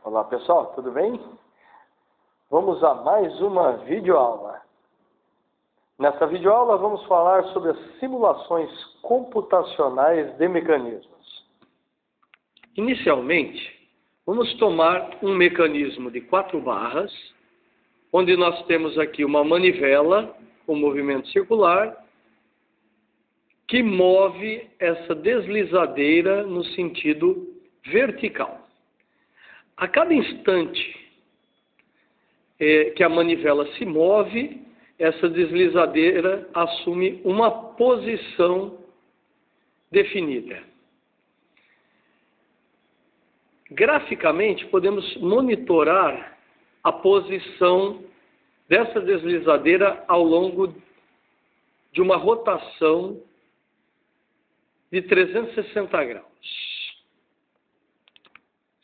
Olá pessoal, tudo bem? Vamos a mais uma videoaula. Nesta videoaula vamos falar sobre as simulações computacionais de mecanismos. Inicialmente, vamos tomar um mecanismo de 4 barras, onde nós temos aqui uma manivela com movimento circular, que move essa deslizadeira no sentido vertical. A cada instante que a manivela se move, essa deslizadeira assume uma posição definida. Graficamente, podemos monitorar a posição dessa deslizadeira ao longo de uma rotação de 360 graus.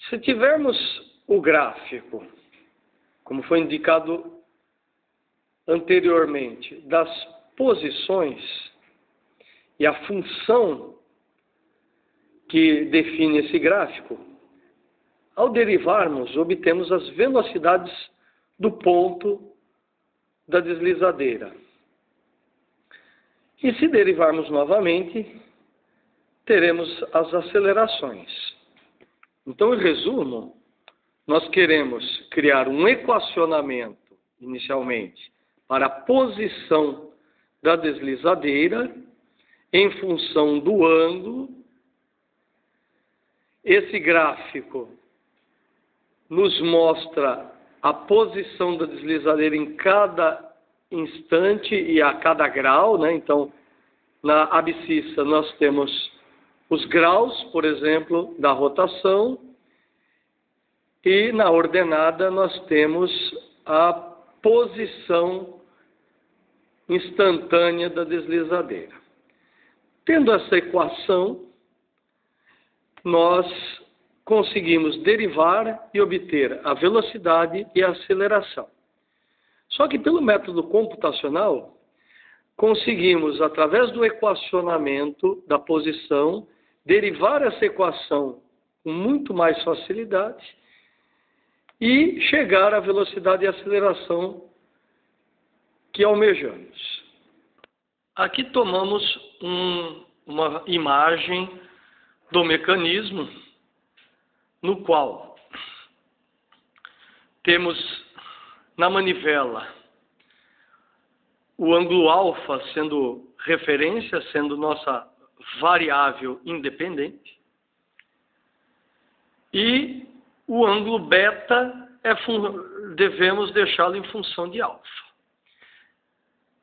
Se tivermos o gráfico, como foi indicado anteriormente, das posições e a função que define esse gráfico, ao derivarmos, obtemos as velocidades do ponto da deslizadeira. E se derivarmos novamente, teremos as acelerações. Então, em resumo, nós queremos criar um equacionamento, inicialmente, para a posição da deslizadeira em função do ângulo. Esse gráfico nos mostra a posição da deslizadeira em cada instante e a cada grau, né? Então, na abscissa nós temos os graus, por exemplo, da rotação, e na ordenada nós temos a posição instantânea da deslizadeira. Tendo essa equação, nós conseguimos derivar e obter a velocidade e a aceleração. Só que pelo método computacional, conseguimos, através do equacionamento da posição, derivar essa equação com muito mais facilidade e chegar à velocidade e aceleração que almejamos. Aqui tomamos uma imagem do mecanismo, no qual temos na manivela o ângulo alfa sendo referência, sendo nossa variável independente, e o ângulo beta devemos deixá-lo em função de alfa.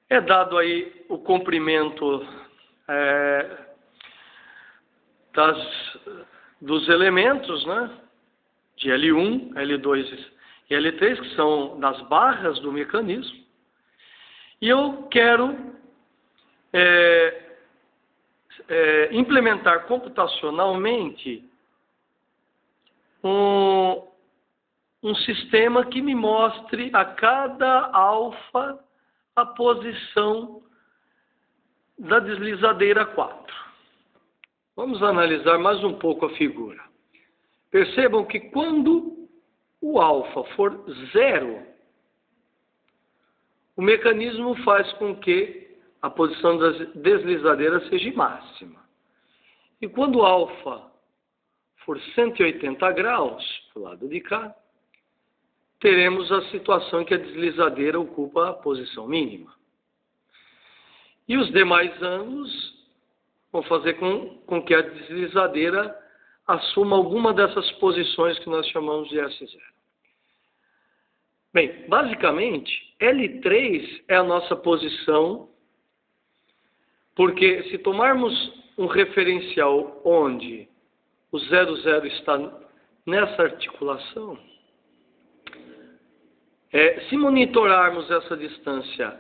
É dado aí o comprimento dos elementos, né, de L1, L2 e L3, que são das barras do mecanismo, e eu quero implementar computacionalmente um sistema que me mostre a cada alfa a posição da deslizadeira 4. Vamos analisar mais um pouco a figura. Percebam que quando o alfa for 0, o mecanismo faz com que a posição da deslizadeira seja máxima. E quando o alfa for 180 graus, do lado de cá, teremos a situação em que a deslizadeira ocupa a posição mínima. E os demais ângulos vão fazer com que a deslizadeira assuma alguma dessas posições que nós chamamos de S0. Bem, basicamente, L3 é a nossa posição, porque se tomarmos um referencial onde o 00 está nessa articulação, se monitorarmos essa distância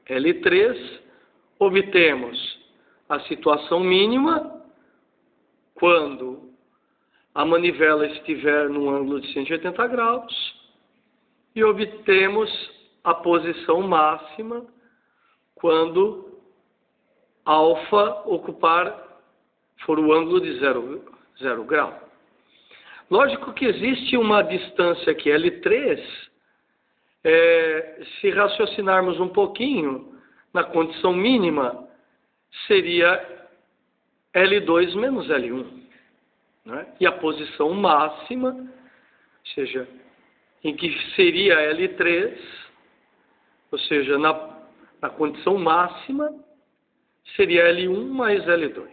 L3, obtemos a situação mínima quando a manivela estiver num ângulo de 180 graus e obtemos a posição máxima quando alfa for o ângulo de 0 grau. Lógico que existe uma distância aqui, L3, se raciocinarmos um pouquinho, na condição mínima, seria L2 menos L1. Né? E a posição máxima, ou seja, em que seria L3, ou seja, na condição máxima, seria L1 mais L2.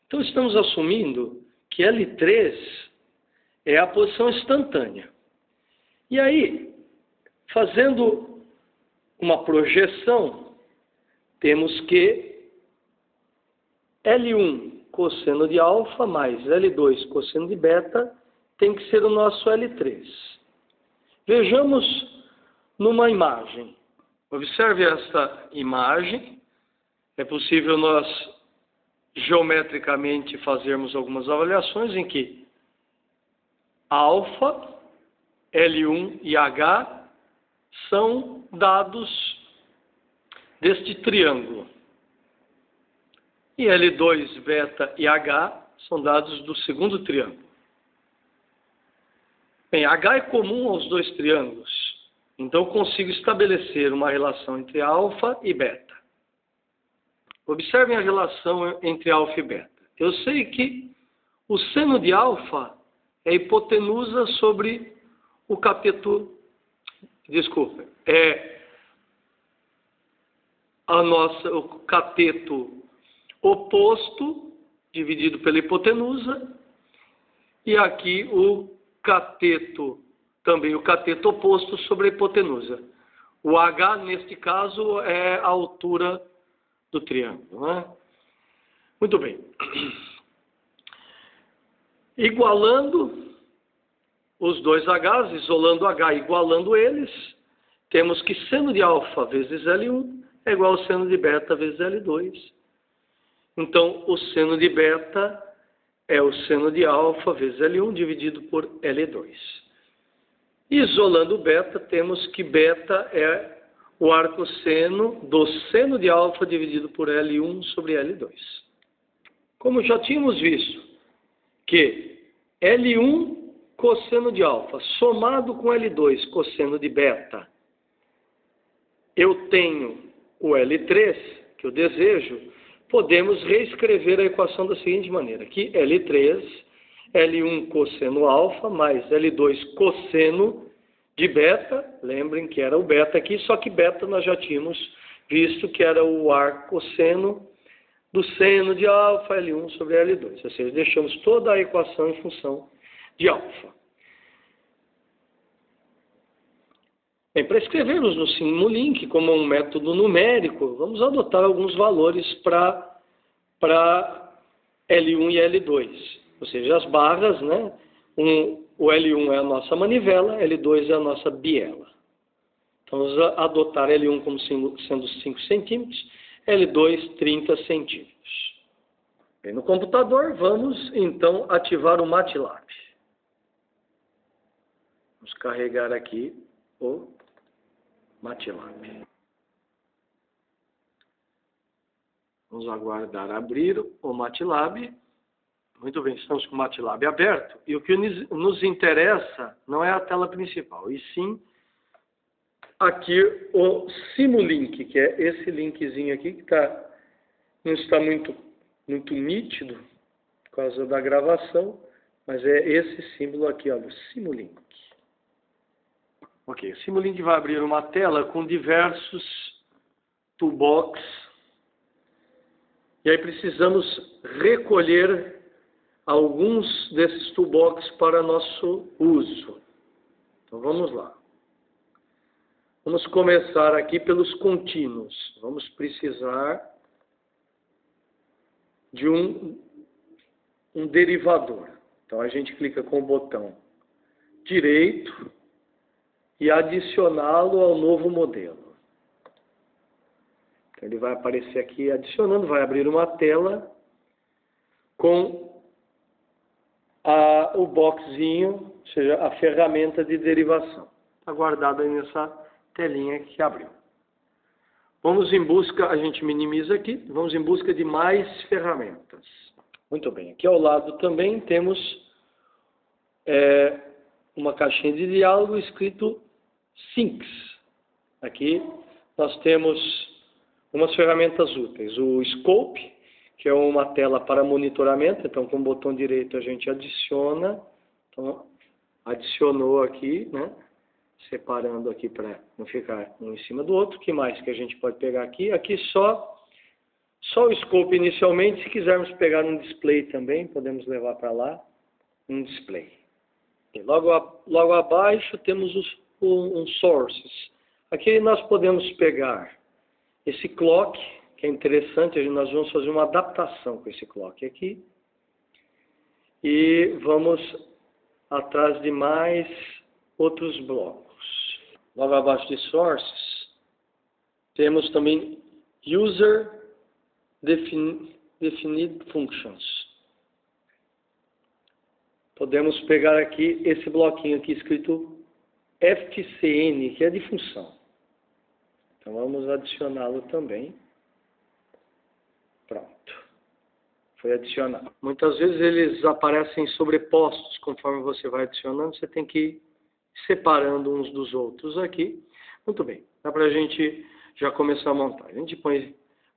Então, estamos assumindo que L3 é a posição instantânea. E aí, fazendo uma projeção, temos que L1 cosseno de alfa mais L2 cosseno de beta tem que ser o nosso L3. Vejamos numa imagem. Observe essa imagem. É possível nós geometricamente fazermos algumas avaliações em que alfa, L1 e H são dados deste triângulo. E L2, beta e H são dados do segundo triângulo. Bem, H é comum aos dois triângulos. Então, consigo estabelecer uma relação entre alfa e beta. Observem a relação entre alfa e beta. Eu sei que o seno de alfa é a hipotenusa sobre o cateto... Desculpa. O cateto oposto, dividido pela hipotenusa. E aqui também o cateto oposto sobre a hipotenusa. O H, neste caso, é a altura do triângulo. Né? Muito bem. Igualando os dois Hs, isolando H e igualando eles, temos que seno de alfa vezes L1 é igual ao seno de beta vezes L2. Então, o seno de beta é o seno de alfa vezes L1 dividido por L2. Isolando o beta, temos que beta é o arcosseno do seno de alfa dividido por L1 sobre L2. Como já tínhamos visto que L1 cosseno de alfa somado com L2 cosseno de beta, eu tenho o L3, que eu desejo, podemos reescrever a equação da seguinte maneira, que L3, L1 cosseno alfa mais L2 cosseno de beta, lembrem que era o beta aqui, só que beta nós já tínhamos visto que era o arcosseno do seno de alfa L1 sobre L2, ou seja, deixamos toda a equação em função de alfa. Bem, para escrevermos no Simulink como um método numérico, vamos adotar alguns valores para L1 e L2. Ou seja, as barras, né? O L1 é a nossa manivela, L2 é a nossa biela. Então, vamos adotar L1 como sendo 5 centímetros, L2 30 centímetros. Bem, no computador, vamos então ativar o MATLAB. Vamos carregar aqui o MATLAB. Vamos aguardar abrir o MATLAB. Muito bem, estamos com o MATLAB aberto. E o que nos interessa não é a tela principal, e sim aqui o Simulink, que é esse linkzinho aqui que não está muito nítido por causa da gravação, mas é esse símbolo aqui, olha, o Simulink. Ok, o Simulink vai abrir uma tela com diversos toolbox. E aí precisamos recolher alguns desses toolbox para nosso uso. Então vamos lá. Vamos começar aqui pelos contínuos. Vamos precisar de um derivador. Então a gente clica com o botão direito e adicioná-lo ao novo modelo. Então ele vai aparecer aqui adicionando, vai abrir uma tela com o boxzinho, ou seja, a ferramenta de derivação. Está guardado aí nessa telinha que abriu. Vamos em busca, a gente minimiza aqui, vamos em busca de mais ferramentas. Muito bem, aqui ao lado também temos uma caixinha de diálogo escrito Syncs. Aqui nós temos umas ferramentas úteis. O Scope, que é uma tela para monitoramento. Então, com o botão direito a gente adiciona. Então, adicionou aqui, né? Separando aqui para não ficar um em cima do outro. O que mais que a gente pode pegar aqui? Aqui só o Scope inicialmente. Se quisermos pegar um display também, podemos levar para lá um display. E logo abaixo temos um Sources. Aqui nós podemos pegar esse clock, que é interessante. Nós vamos fazer uma adaptação com esse clock aqui. E vamos atrás de mais outros blocos. Logo abaixo de Sources, temos também User Defined Functions. Podemos pegar aqui esse bloquinho aqui escrito FCN, que é de função. Então vamos adicioná-lo também. Pronto. Foi adicionado. Muitas vezes eles aparecem sobrepostos conforme você vai adicionando. Você tem que ir separando uns dos outros aqui. Muito bem. Dá para a gente já começar a montar. A gente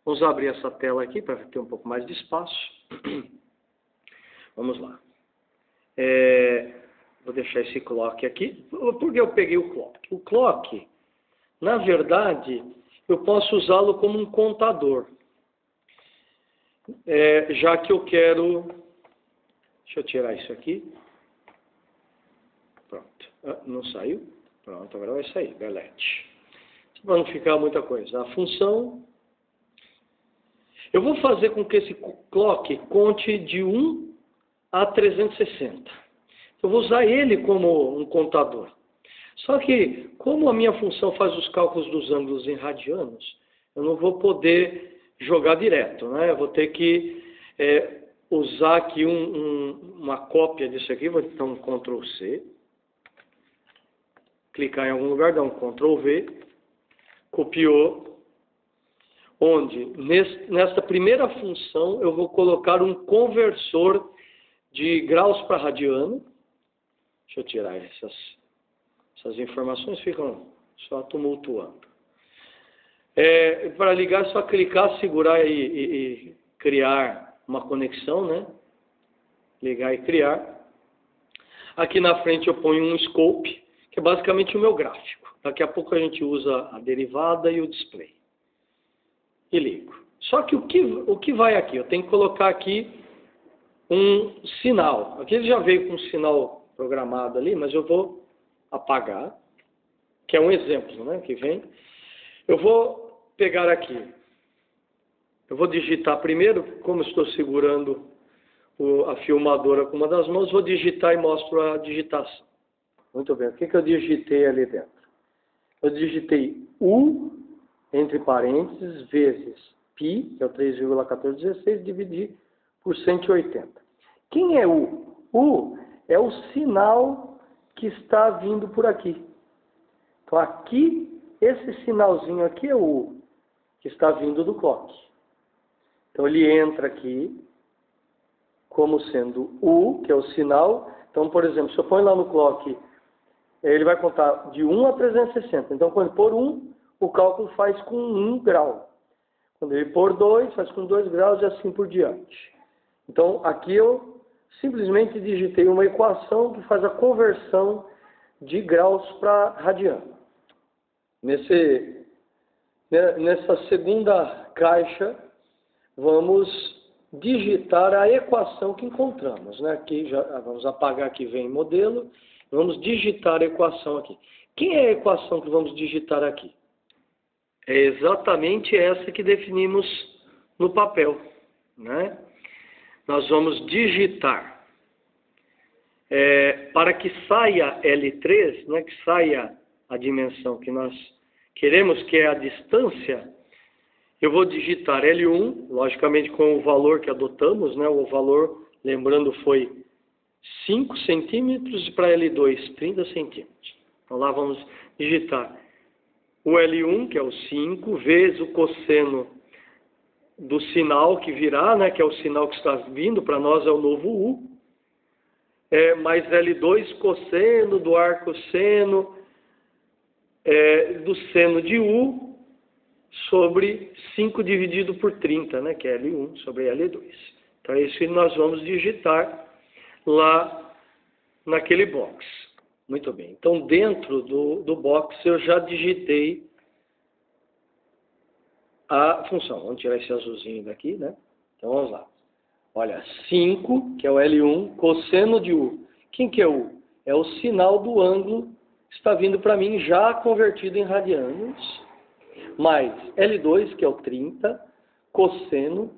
vamos abrir essa tela aqui para ter um pouco mais de espaço. Vamos lá. Vou deixar esse clock aqui. Por que eu peguei o clock? O clock, na verdade, eu posso usá-lo como um contador. Já que eu quero... Deixa eu tirar isso aqui. Pronto. Não saiu? Pronto, agora vai sair. Delete. Para não ficar muita coisa. A função... Eu vou fazer com que esse clock conte de 1 a 360. Eu vou usar ele como um contador. Só que, como a minha função faz os cálculos dos ângulos em radianos, eu não vou poder jogar direto, né? Eu vou ter que usar aqui uma cópia disso aqui. Vou dar um Ctrl C. Clicar em algum lugar, dar um Ctrl V. Copiou. Onde, nesta primeira função, eu vou colocar um conversor de graus para radiano. Deixa eu tirar essas informações, ficam só tumultuando. Para ligar é só clicar, segurar e criar uma conexão, né? Ligar e criar. Aqui na frente eu ponho um scope, que é basicamente o meu gráfico. Daqui a pouco a gente usa a derivada e o display. E ligo. Só que o que vai aqui? Eu tenho que colocar aqui um sinal. Aqui ele já veio com um sinal programado ali, mas eu vou apagar, que é um exemplo, né, que vem. Eu vou pegar aqui. Eu vou digitar primeiro, como estou segurando a filmadora com uma das mãos, vou digitar e mostro a digitação. Muito bem. O que eu digitei ali dentro? Eu digitei U, entre parênteses, vezes π, que é o 3,1416, dividir por 180. Quem é U? U é o sinal que está vindo por aqui. Então, aqui, esse sinalzinho aqui é o U, que está vindo do clock. Então, ele entra aqui como sendo U, que é o sinal. Então, por exemplo, se eu ponho lá no clock, ele vai contar de 1 a 360. Então, quando ele pôr 1, o cálculo faz com 1 grau. Quando ele pôr 2, faz com 2 graus e assim por diante. Então, aqui eu simplesmente digitei uma equação que faz a conversão de graus para radiano. Nessa segunda caixa, vamos digitar a equação que encontramos, né? Aqui já vamos apagar que vem modelo. Vamos digitar a equação aqui. Quem é a equação que vamos digitar aqui? É exatamente essa que definimos no papel, né? Nós vamos digitar para que saia L3, né, que saia a dimensão que nós queremos, que é a distância. Eu vou digitar L1, logicamente com o valor que adotamos, né? O valor, lembrando, foi 5 centímetros, e para L2, 30 centímetros. Então lá vamos digitar o L1, que é o 5, vezes o cosseno do sinal que virá, né, que é o sinal que está vindo, para nós é o novo U, mais L2 cosseno do arcosseno do seno de U sobre 5 dividido por 30, né, que é L1 sobre L2. Então é isso que nós vamos digitar lá naquele box. Muito bem. Então dentro do box eu já digitei a função. Vamos tirar esse azulzinho daqui, né? Então vamos lá. Olha, 5, que é o L1, cosseno de U. Quem que é U? É o sinal do ângulo que está vindo para mim já convertido em radianos, mais L2, que é o 30, cosseno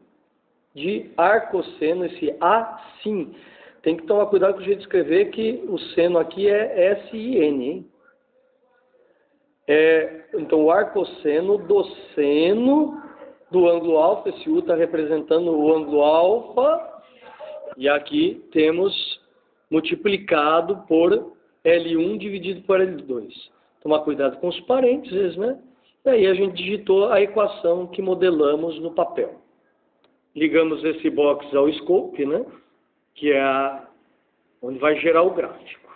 de arcosseno, esse assim. Tem que tomar cuidado com o jeito de escrever, que o seno aqui é S-I-N, hein? Então, o arcosseno do seno do ângulo alfa, esse U está representando o ângulo alfa, e aqui temos multiplicado por L1 dividido por L2. Tomar cuidado com os parênteses, né? E aí a gente digitou a equação que modelamos no papel. Ligamos esse box ao scope, né? Que é onde vai gerar o gráfico.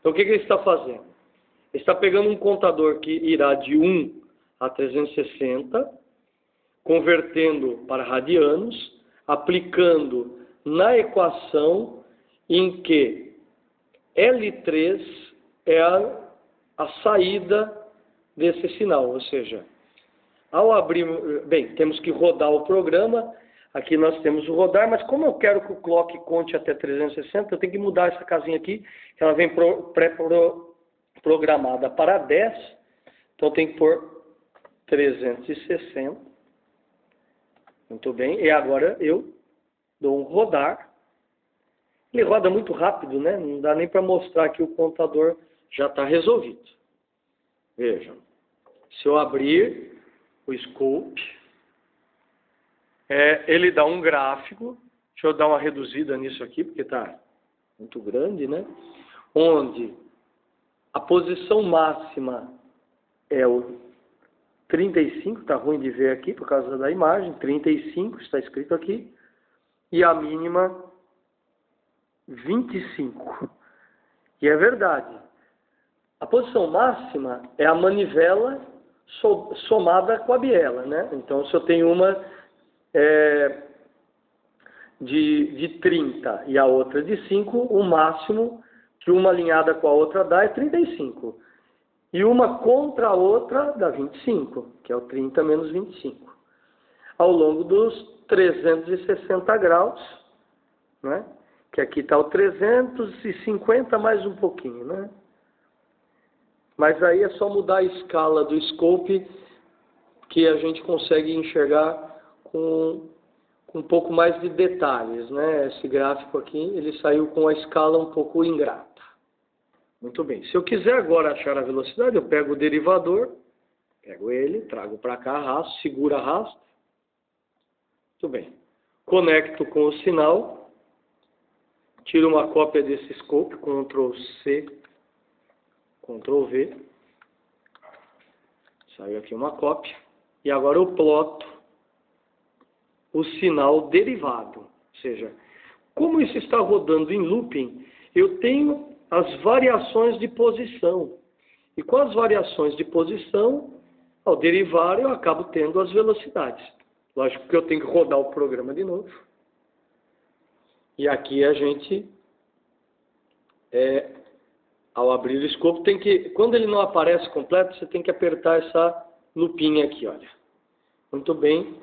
Então, o que ele está fazendo? Ele está pegando um contador que irá de 1 a 360, convertendo para radianos, aplicando na equação em que L3 é a saída desse sinal. Ou seja, ao abrir... Bem, temos que rodar o programa. Aqui nós temos o rodar, mas como eu quero que o clock conte até 360, eu tenho que mudar essa casinha aqui, que ela vem pré-programada para 10. Então eu tenho que pôr 360. Muito bem. E agora eu dou um rodar. Ele roda muito rápido, né? Não dá nem para mostrar que o contador já está resolvido. Vejam. Se eu abrir o scope, ele dá um gráfico. Deixa eu dar uma reduzida nisso aqui, porque está muito grande, né? Onde a posição máxima é o 35, está ruim de ver aqui por causa da imagem, 35 está escrito aqui, e a mínima 25. E é verdade. A posição máxima é a manivela somada com a biela, né? Então, se eu tenho uma de 30 e a outra de 5, o máximo que uma alinhada com a outra dá é 35. E uma contra a outra dá 25, que é o 30 menos 25. Ao longo dos 360 graus, né? Que aqui está o 350 mais um pouquinho, né? Mas aí é só mudar a escala do scope que a gente consegue enxergar com um pouco mais de detalhes, né? Esse gráfico aqui, ele saiu com a escala um pouco ingrata. Muito bem. Se eu quiser agora achar a velocidade, eu pego o derivador, pego ele, trago para cá, arrasto, seguro, arrasto. Muito bem. Conecto com o sinal, tiro uma cópia desse scope, Ctrl C, Ctrl V. Saiu aqui uma cópia. E agora eu ploto o sinal derivado. Ou seja, como isso está rodando em looping, eu tenho as variações de posição. E com as variações de posição, ao derivar, eu acabo tendo as velocidades. Lógico que eu tenho que rodar o programa de novo. E aqui a gente, ao abrir o escopo, tem que, quando ele não aparece completo, você tem que apertar essa lupinha aqui, olha. Muito bem.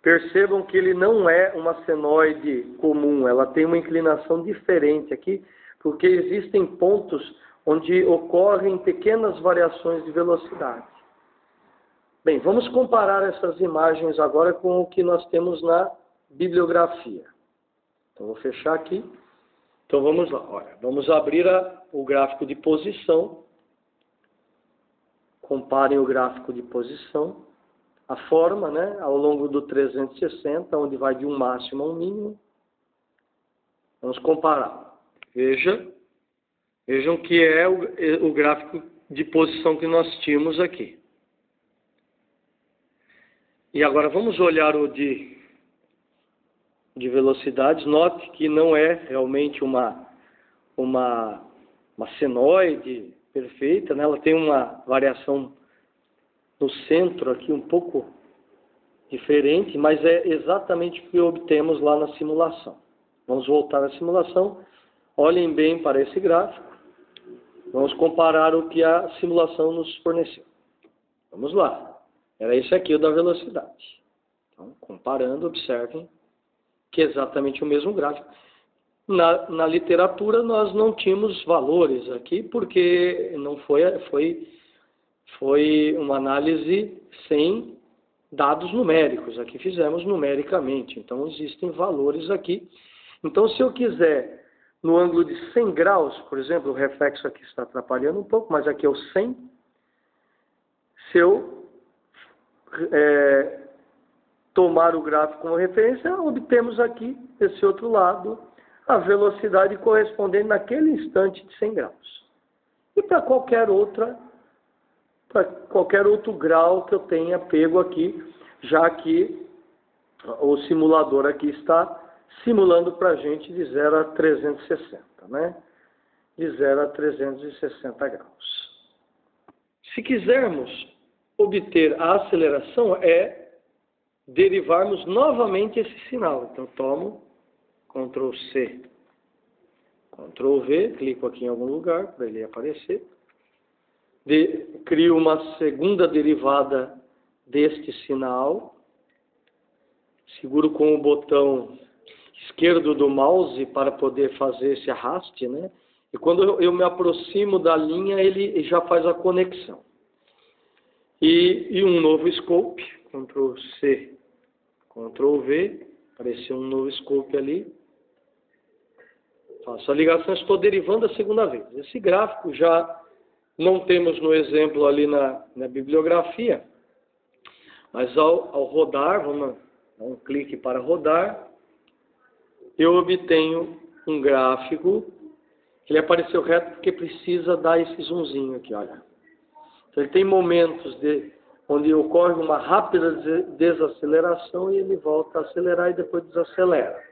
Percebam que ele não é uma senoide comum, ela tem uma inclinação diferente aqui, porque existem pontos onde ocorrem pequenas variações de velocidade. Bem, vamos comparar essas imagens agora com o que nós temos na bibliografia. Então, vou fechar aqui. Então, vamos lá. Olha, vamos abrir o gráfico de posição. Comparem o gráfico de posição. A forma, né, ao longo do 360, onde vai de um máximo a um mínimo. Vamos comparar. Vejam que é o gráfico de posição que nós tínhamos aqui. E agora vamos olhar o de velocidades. Note que não é realmente uma uma senoide perfeita, né? Ela tem uma variação no centro aqui um pouco diferente, mas é exatamente o que obtemos lá na simulação. Vamos voltar à simulação. Olhem bem para esse gráfico. Vamos comparar o que a simulação nos forneceu. Vamos lá. Era esse aqui o da velocidade. Então, comparando, observem que é exatamente o mesmo gráfico. Na literatura, nós não tínhamos valores aqui, porque não foi uma análise sem dados numéricos. Aqui fizemos numericamente. Então, existem valores aqui. Então, se eu quiser, no ângulo de 100 graus, por exemplo, o reflexo aqui está atrapalhando um pouco, mas aqui é o 100. Se eu tomar o gráfico como referência, obtemos aqui, desse outro lado, a velocidade correspondente naquele instante de 100 graus. E para qualquer outro grau que eu tenha pego aqui, já que o simulador aqui está simulando para a gente de 0 a 360, né? De 0 a 360 graus. Se quisermos obter a aceleração, é derivarmos novamente esse sinal. Então, tomo Ctrl C, Ctrl V, clico aqui em algum lugar para ele aparecer. Crio uma segunda derivada deste sinal. Seguro com o botão esquerdo do mouse para poder fazer esse arraste, né? E quando eu me aproximo da linha, ele já faz a conexão. E um novo scope, Ctrl C, Ctrl V, apareceu um novo scope ali. Faço a ligação, estou derivando a segunda vez. Esse gráfico já não temos no exemplo ali na bibliografia, mas ao rodar, vamos dar um clique para rodar, eu obtenho um gráfico. Ele apareceu reto porque precisa dar esse zoomzinho aqui, olha. Então ele tem momentos onde ocorre uma rápida desaceleração e ele volta a acelerar e depois desacelera.